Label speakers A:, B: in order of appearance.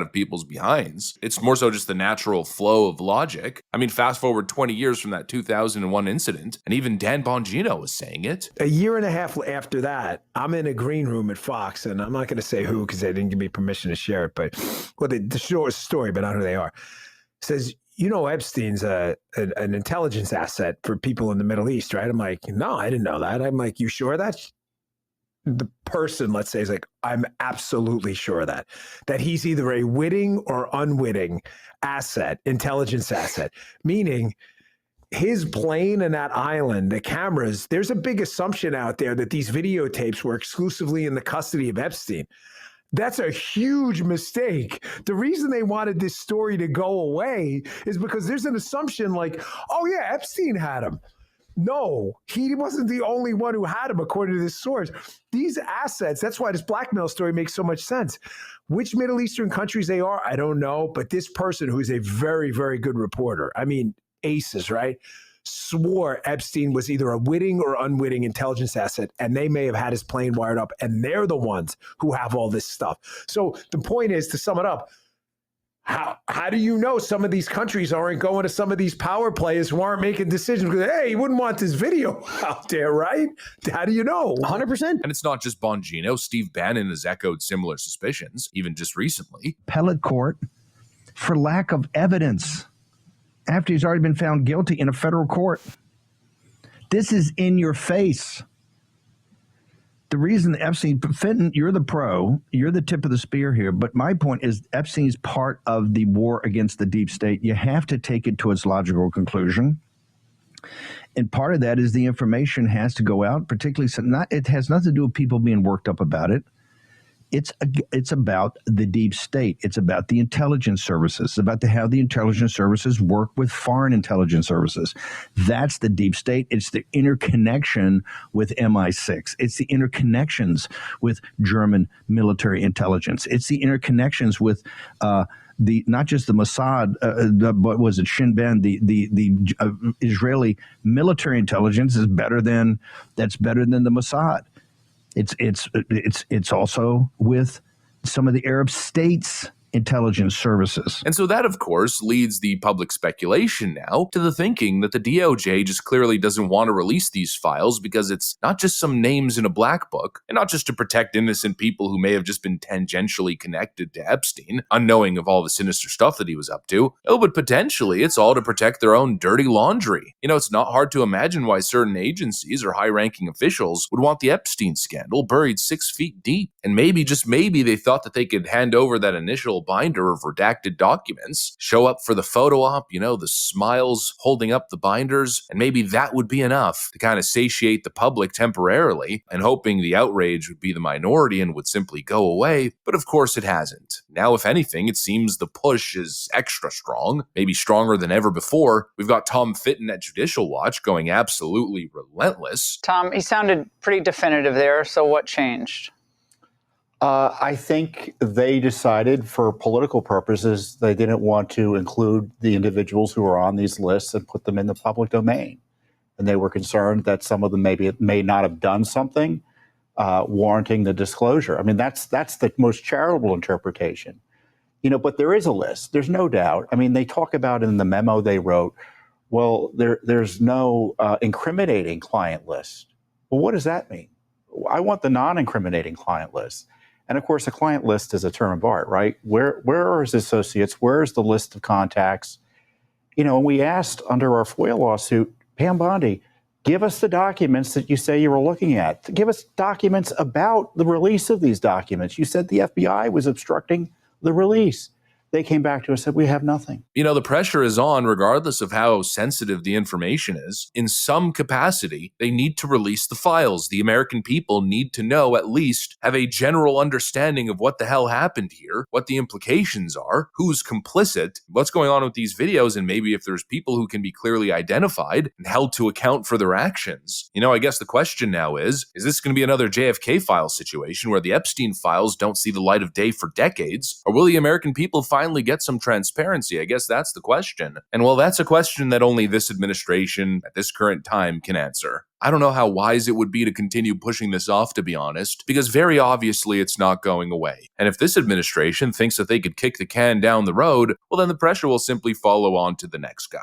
A: of people's behinds. It's more so just the natural flow of logic. I mean, fast forward 20 years from that 2001 incident, and even Dan Bongino was saying it.
B: A year and a half after that, I'm in a green room at Fox, and I'm not going to say who because they didn't give me permission to share it, but the short story, but I don't know who they are. It says, Epstein's an intelligence asset for people in the Middle East, right? I'm like, no, I didn't know that. I'm like, you sure of that? The person, let's say, is like, I'm absolutely sure of that he's either a witting or unwitting asset, intelligence asset, meaning his plane and that island, the cameras, there's a big assumption out there that these videotapes were exclusively in the custody of Epstein. That's a huge mistake. The reason they wanted this story to go away is because there's an assumption like, oh yeah, Epstein had him. No, he wasn't the only one who had him, according to this source. These assets, that's why this blackmail story makes so much sense. Which Middle Eastern countries they are, I don't know. But this person, who's a very, very good reporter, I mean, aces, right? Swore Epstein was either a witting or unwitting intelligence asset, and they may have had his plane wired up, and they're the ones who have all this stuff. So the point is, to sum it up, how do you know some of these countries aren't going to some of these power players who aren't making decisions? Because, hey, you wouldn't want this video out there, right? How do you know?
C: 100%.
A: And it's not just Bongino. Steve Bannon has echoed similar suspicions, even just recently.
D: Appellate court for lack of evidence after he's already been found guilty in a federal court. This is in your face. The reason Epstein, Fenton, you're the pro, you're the tip of the spear here, but my point is Epstein's part of the war against the deep state. You have to take it to its logical conclusion. And part of that is the information has to go out, particularly, it has nothing to do with people being worked up about it. It's about the deep state. It's about the intelligence services. It's about how the intelligence services work with foreign intelligence services. That's the deep state. It's the interconnection with MI6. It's the interconnections with German military intelligence. It's the interconnections with not just the Mossad, but was it Shin Bet? The Israeli military intelligence is better than the Mossad. It's also with some of the Arab states' intelligence services.
A: And so that, of course, leads the public speculation now to the thinking that the DOJ just clearly doesn't want to release these files because it's not just some names in a black book, and not just to protect innocent people who may have just been tangentially connected to Epstein, unknowing of all the sinister stuff that he was up to. Oh, but potentially it's all to protect their own dirty laundry. It's not hard to imagine why certain agencies or high-ranking officials would want the Epstein scandal buried 6 feet deep. And maybe, just maybe, they thought that they could hand over that initial binder of redacted documents, show up for the photo op, the smiles holding up the binders, and maybe that would be enough to kind of satiate the public temporarily, and hoping the outrage would be the minority and would simply go away. But of course it hasn't. Now, if anything, it seems the push is extra strong, maybe stronger than ever before. We've got Tom Fitton at Judicial Watch going absolutely relentless.
E: Tom, he sounded pretty definitive there, so what changed?
F: I think they decided for political purposes they didn't want to include the individuals who are on these lists and put them in the public domain. And they were concerned that some of them may not have done something warranting the disclosure. I mean, that's the most charitable interpretation. But there is a list. There's no doubt. I mean, they talk about in the memo they wrote, well, there's no incriminating client list. Well, what does that mean? I want the non-incriminating client list. And of course, a client list is a term of art, right? Where are his associates? Where is the list of contacts? And we asked under our FOIA lawsuit, Pam Bondi, give us the documents that you say you were looking at. Give us documents about the release of these documents. You said the FBI was obstructing the release. They came back to us and said, we have nothing.
A: The pressure is on regardless of how sensitive the information is. In some capacity, they need to release the files. The American people need to know, at least have a general understanding of what the hell happened here, what the implications are, who's complicit, what's going on with these videos, and maybe if there's people who can be clearly identified and held to account for their actions. I guess the question now is this going to be another JFK file situation where the Epstein files don't see the light of day for decades? Or will the American people find finally get some transparency? I guess that's the question. And well, that's a question that only this administration at this current time can answer. I don't know how wise it would be to continue pushing this off, to be honest, because very obviously it's not going away. And if this administration thinks that they could kick the can down the road, well, then the pressure will simply follow on to the next guy.